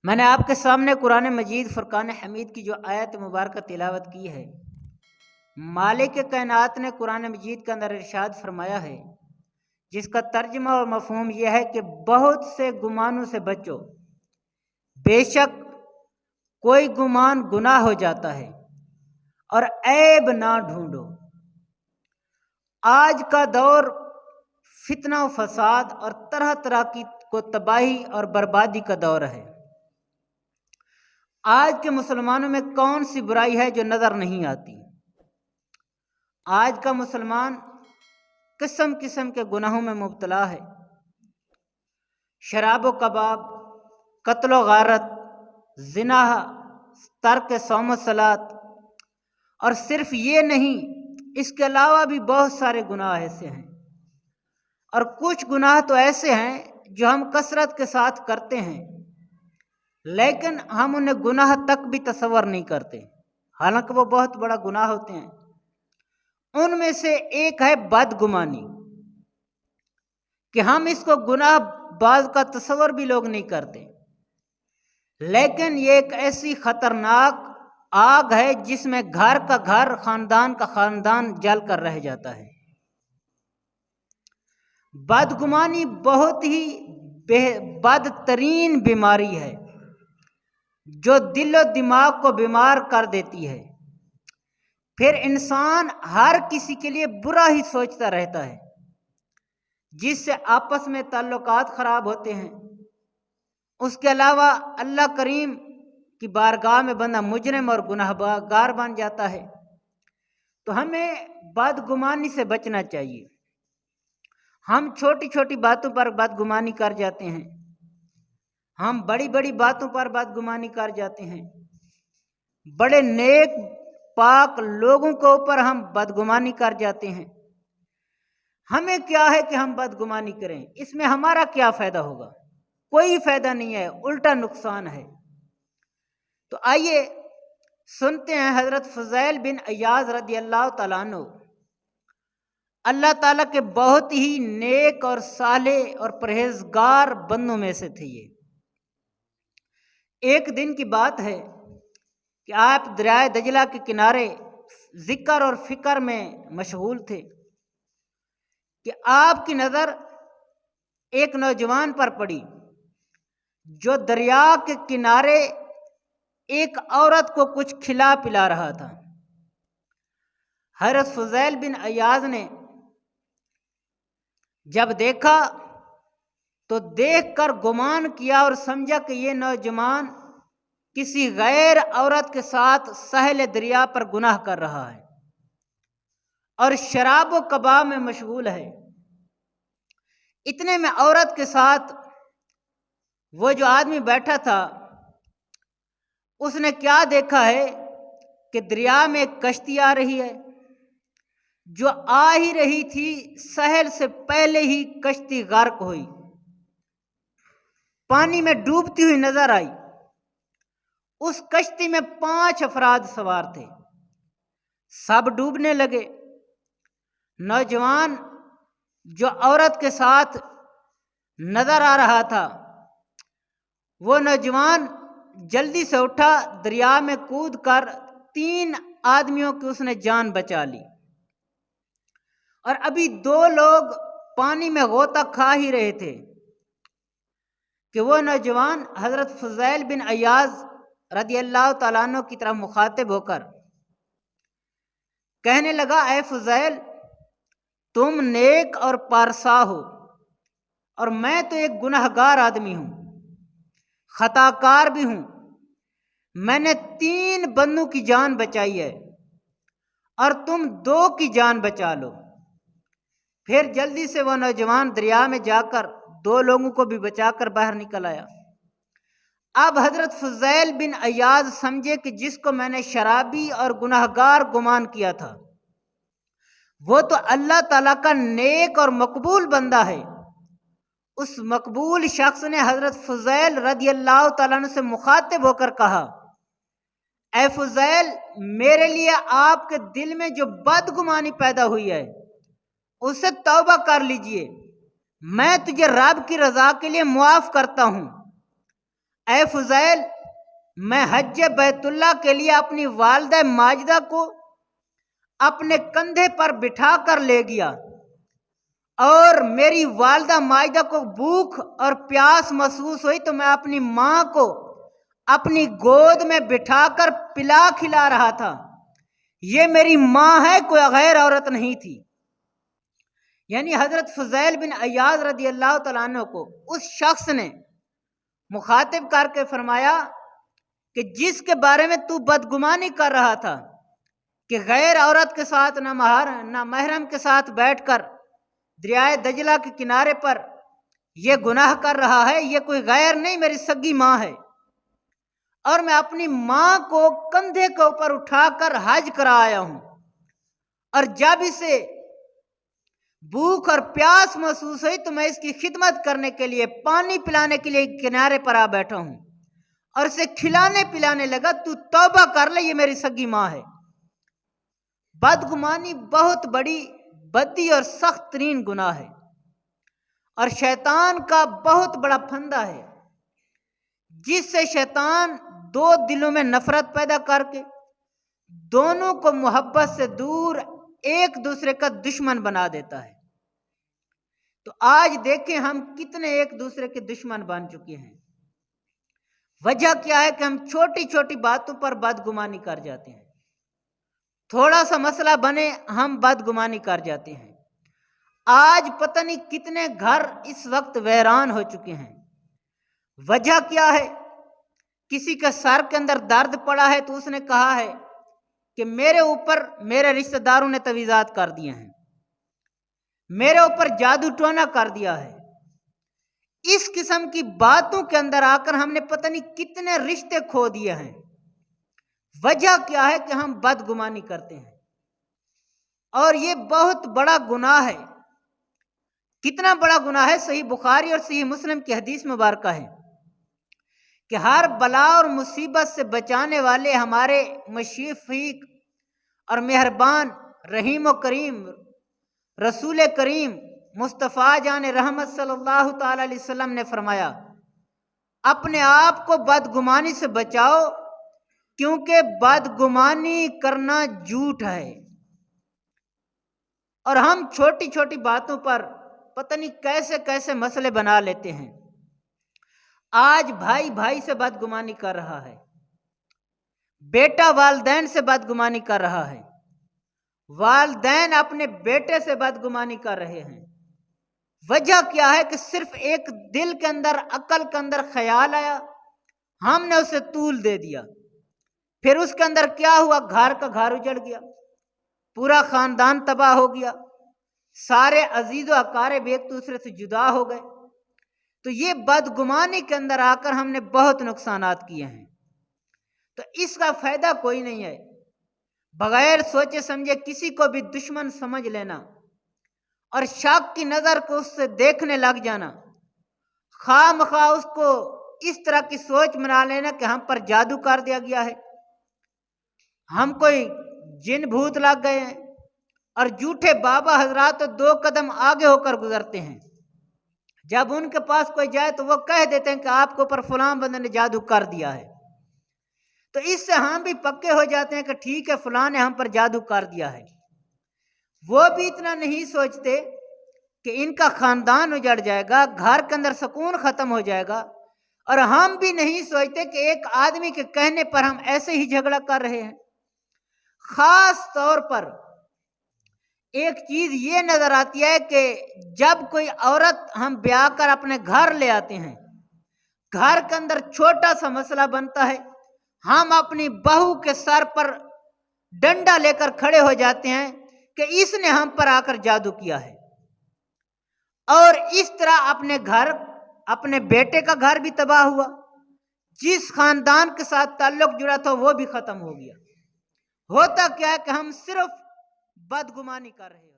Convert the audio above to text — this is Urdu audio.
میں نے آپ کے سامنے قرآن مجید فرقان حمید کی جو آیت مبارکہ تلاوت کی ہے، مالک کائنات نے قرآن مجید کے اندر ارشاد فرمایا ہے، جس کا ترجمہ اور مفہوم یہ ہے کہ بہت سے گمانوں سے بچو، بے شک کوئی گمان گناہ ہو جاتا ہے، اور عیب نہ ڈھونڈو۔ آج کا دور فتنہ و فساد اور طرح طرح کی کو تباہی اور بربادی کا دور ہے۔ آج کے مسلمانوں میں کون سی برائی ہے جو نظر نہیں آتی؟ آج کا مسلمان قسم قسم کے گناہوں میں مبتلا ہے۔ شراب و کباب، قتل و غارت، زنا، ترک صوم و صلاۃ، اور صرف یہ نہیں، اس کے علاوہ بھی بہت سارے گناہ ایسے ہیں، اور کچھ گناہ تو ایسے ہیں جو ہم کثرت کے ساتھ کرتے ہیں، لیکن ہم انہیں گناہ تک بھی تصور نہیں کرتے، حالانکہ وہ بہت بڑا گناہ ہوتے ہیں۔ ان میں سے ایک ہے بدگمانی، کہ ہم اس کو گناہ بعض کا تصور بھی لوگ نہیں کرتے، لیکن یہ ایک ایسی خطرناک آگ ہے جس میں گھر کا گھر، خاندان کا خاندان جل کر رہ جاتا ہے۔ بدگمانی بہت ہی بدترین بیماری ہے جو دل و دماغ کو بیمار کر دیتی ہے۔ پھر انسان ہر کسی کے لیے برا ہی سوچتا رہتا ہے، جس سے آپس میں تعلقات خراب ہوتے ہیں۔ اس کے علاوہ اللہ کریم کی بارگاہ میں بندہ مجرم اور گناہ گار بن جاتا ہے۔ تو ہمیں بدگمانی سے بچنا چاہیے۔ ہم چھوٹی چھوٹی باتوں پر بدگمانی کر جاتے ہیں، ہم بڑی بڑی باتوں پر بدگمانی کر جاتے ہیں، بڑے نیک پاک لوگوں کے اوپر ہم بدگمانی کر جاتے ہیں۔ ہمیں کیا ہے کہ ہم بدگمانی کریں؟ اس میں ہمارا کیا فائدہ ہوگا؟ کوئی فائدہ نہیں ہے، الٹا نقصان ہے۔ تو آئیے سنتے ہیں حضرت فضیل بن عیاض رضی اللہ تعالیٰ عنہ، اللہ تعالیٰ کے بہت ہی نیک اور صالح اور پرہیزگار بندوں میں سے تھے یہ۔ ایک دن کی بات ہے کہ آپ دریائے دجلہ کے کنارے ذکر اور فکر میں مشغول تھے کہ آپ کی نظر ایک نوجوان پر پڑی جو دریا کے کنارے ایک عورت کو کچھ کھلا پلا رہا تھا۔ حضرت فضیل بن عیاض نے جب دیکھا تو دیکھ کر گمان کیا اور سمجھا کہ یہ نوجوان کسی غیر عورت کے ساتھ ساحل دریا پر گناہ کر رہا ہے اور شراب و کباب میں مشغول ہے۔ اتنے میں عورت کے ساتھ وہ جو آدمی بیٹھا تھا، اس نے کیا دیکھا ہے کہ دریا میں ایک کشتی آ رہی ہے، جو آ ہی رہی تھی ساحل سے پہلے ہی کشتی غرق ہوئی، پانی میں ڈوبتی ہوئی نظر آئی۔ اس کشتی میں 5 افراد سوار تھے، سب ڈوبنے لگے۔ نوجوان جو عورت کے ساتھ نظر آ رہا تھا، وہ نوجوان جلدی سے اٹھا، دریا میں کود کر 3 آدمیوں کی اس نے جان بچا لی، اور ابھی 2 لوگ پانی میں غوطہ کھا ہی رہے تھے کہ وہ نوجوان حضرت فضیل بن عیاض رضی اللہ تعالیٰ عنہ کی طرف مخاطب ہو کر کہنے لگا، اے فضیل، تم نیک اور پارسا ہو، اور میں تو ایک گناہ گار آدمی ہوں، خطا کار بھی ہوں۔ میں نے 3 بندوں کی جان بچائی ہے اور تم 2 کی جان بچا لو۔ پھر جلدی سے وہ نوجوان دریا میں جا کر 2 لوگوں کو بھی بچا کر باہر نکل آیا۔ اب حضرت فضیل بن عیاض سمجھے کہ جس کو میں نے شرابی اور گناہ گار گمان کیا تھا، وہ تو اللہ تعالیٰ کا نیک اور مقبول بندہ ہے۔ اس مقبول شخص نے حضرت فضیل رضی اللہ تعالیٰ عنہ سے مخاطب ہو کر کہا، اے فضیل، میرے لیے آپ کے دل میں جو بدگمانی پیدا ہوئی ہے اسے توبہ کر لیجئے، میں تجھے رب کی رضا کے لیے معاف کرتا ہوں۔ اے فضیل، میں حج بیتullah کے لیے اپنی والدہ ماجدہ کو اپنے کندھے پر بٹھا کر لے گیا، اور میری والدہ ماجدہ کو بھوک اور پیاس محسوس ہوئی تو میں اپنی ماں کو اپنی گود میں بٹھا کر پلا کھلا رہا تھا۔ یہ میری ماں ہے، کوئی غیر عورت نہیں تھی۔ یعنی حضرت فضیل بن عیاض رضی اللہ تعالیٰ عنہ کو اس شخص نے مخاطب کر کے فرمایا کہ جس کے بارے میں تو بدگمانی کر رہا تھا کہ غیر عورت کے ساتھ نہ محرم کے ساتھ بیٹھ کر دریائے دجلہ کے کنارے پر یہ گناہ کر رہا ہے، یہ کوئی غیر نہیں، میری سگی ماں ہے، اور میں اپنی ماں کو کندھے کے اوپر اٹھا کر حج کرا آیا ہوں، اور جب اسے بھوک اور پیاس محسوس ہوئی تو میں اس کی خدمت کرنے کے لیے، پانی پلانے کے لیے کنارے پر آ بیٹھا ہوں اور اسے کھلانے پلانے لگا۔ تو توبہ کر لے، یہ میری سگی ماں ہے۔ بدگمانی بہت بڑی بدی اور سخت ترین گناہ ہے، اور شیطان کا بہت بڑا پھندا ہے، جس سے شیطان دو دلوں میں نفرت پیدا کر کے دونوں کو محبت سے دور، ایک دوسرے کا دشمن بنا دیتا ہے۔ تو آج دیکھیں ہم کتنے ایک دوسرے کے دشمن بن چکے ہیں۔ وجہ کیا ہے کہ ہم چھوٹی چھوٹی باتوں پر بدگمانی کر جاتے ہیں، تھوڑا سا مسئلہ بنے ہم بدگمانی کر جاتے ہیں۔ آج پتہ نہیں کتنے گھر اس وقت ویران ہو چکے ہیں۔ وجہ کیا ہے؟ کسی کے سر کے اندر درد پڑا ہے تو اس نے کہا ہے کہ میرے اوپر میرے رشتہ داروں نے تویزات کر دیے ہیں، میرے اوپر جادو ٹونا کر دیا ہے۔ اس قسم کی باتوں کے اندر آ کر ہم نے پتہ نہیں کتنے رشتے کھو دیے ہیں۔ وجہ کیا ہے کہ ہم بدگمانی کرتے ہیں، اور یہ بہت بڑا گناہ ہے۔ کتنا بڑا گناہ ہے؟ صحیح بخاری اور صحیح مسلم کی حدیث مبارکہ ہے کہ ہر بلا اور مصیبت سے بچانے والے ہمارے مشفیق اور مہربان رحیم و کریم رسول کریم مصطفیٰ جان رحمت صلی اللہ تعالی علیہ وسلم نے فرمایا، اپنے آپ کو بدگمانی سے بچاؤ، کیونکہ بدگمانی کرنا جھوٹ ہے۔ اور ہم چھوٹی چھوٹی باتوں پر پتہ نہیں کیسے کیسے مسئلے بنا لیتے ہیں۔ آج بھائی بھائی سے بدگمانی کر رہا ہے، بیٹا والدین سے بدگمانی کر رہا ہے، والدین اپنے بیٹے سے بدگمانی کر رہے ہیں۔ وجہ کیا ہے کہ صرف ایک دل کے اندر، عقل کے اندر خیال آیا، ہم نے اسے طول دے دیا، پھر اس کے اندر کیا ہوا؟ گھر کا گھر اجڑ گیا، پورا خاندان تباہ ہو گیا، سارے عزیز و اقارب ایک دوسرے سے جدا ہو گئے۔ تو یہ بدگمانی کے اندر آ کر ہم نے بہت نقصانات کیے ہیں۔ تو اس کا فائدہ کوئی نہیں ہے۔ بغیر سوچے سمجھے کسی کو بھی دشمن سمجھ لینا اور شک کی نظر کو اس سے دیکھنے لگ جانا، خواہ مخواہ اس کو اس طرح کی سوچ بنا لینا کہ ہم پر جادو کر دیا گیا ہے، ہم کوئی جن بھوت لگ گئے ہیں، اور جھوٹے بابا حضرات تو دو قدم آگے ہو کر گزرتے ہیں۔ جب ان کے پاس کوئی جائے تو وہ کہہ دیتے ہیں کہ آپ کے اوپر فلاں بندے نے جادو کر دیا ہے۔ تو اس سے ہم بھی پکے ہو جاتے ہیں کہ ٹھیک ہے فلاں نے ہم پر جادو کر دیا ہے۔ وہ بھی اتنا نہیں سوچتے کہ ان کا خاندان اجڑ جائے گا، گھر کے اندر سکون ختم ہو جائے گا، اور ہم بھی نہیں سوچتے کہ ایک آدمی کے کہنے پر ہم ایسے ہی جھگڑا کر رہے ہیں۔ خاص طور پر ایک چیز یہ نظر آتی ہے کہ جب کوئی عورت ہم بیاہ کر اپنے گھر لے آتے ہیں، گھر کے اندر چھوٹا سا مسئلہ بنتا ہے، ہم اپنی بہو کے سر پر ڈنڈا لے کر کھڑے ہو جاتے ہیں کہ اس نے ہم پر آ کر جادو کیا ہے، اور اس طرح اپنے گھر، اپنے بیٹے کا گھر بھی تباہ ہوا، جس خاندان کے ساتھ تعلق جڑا تھا وہ بھی ختم ہو گیا۔ ہوتا کیا ہے کہ ہم صرف بدگمانی کر رہے ہیں۔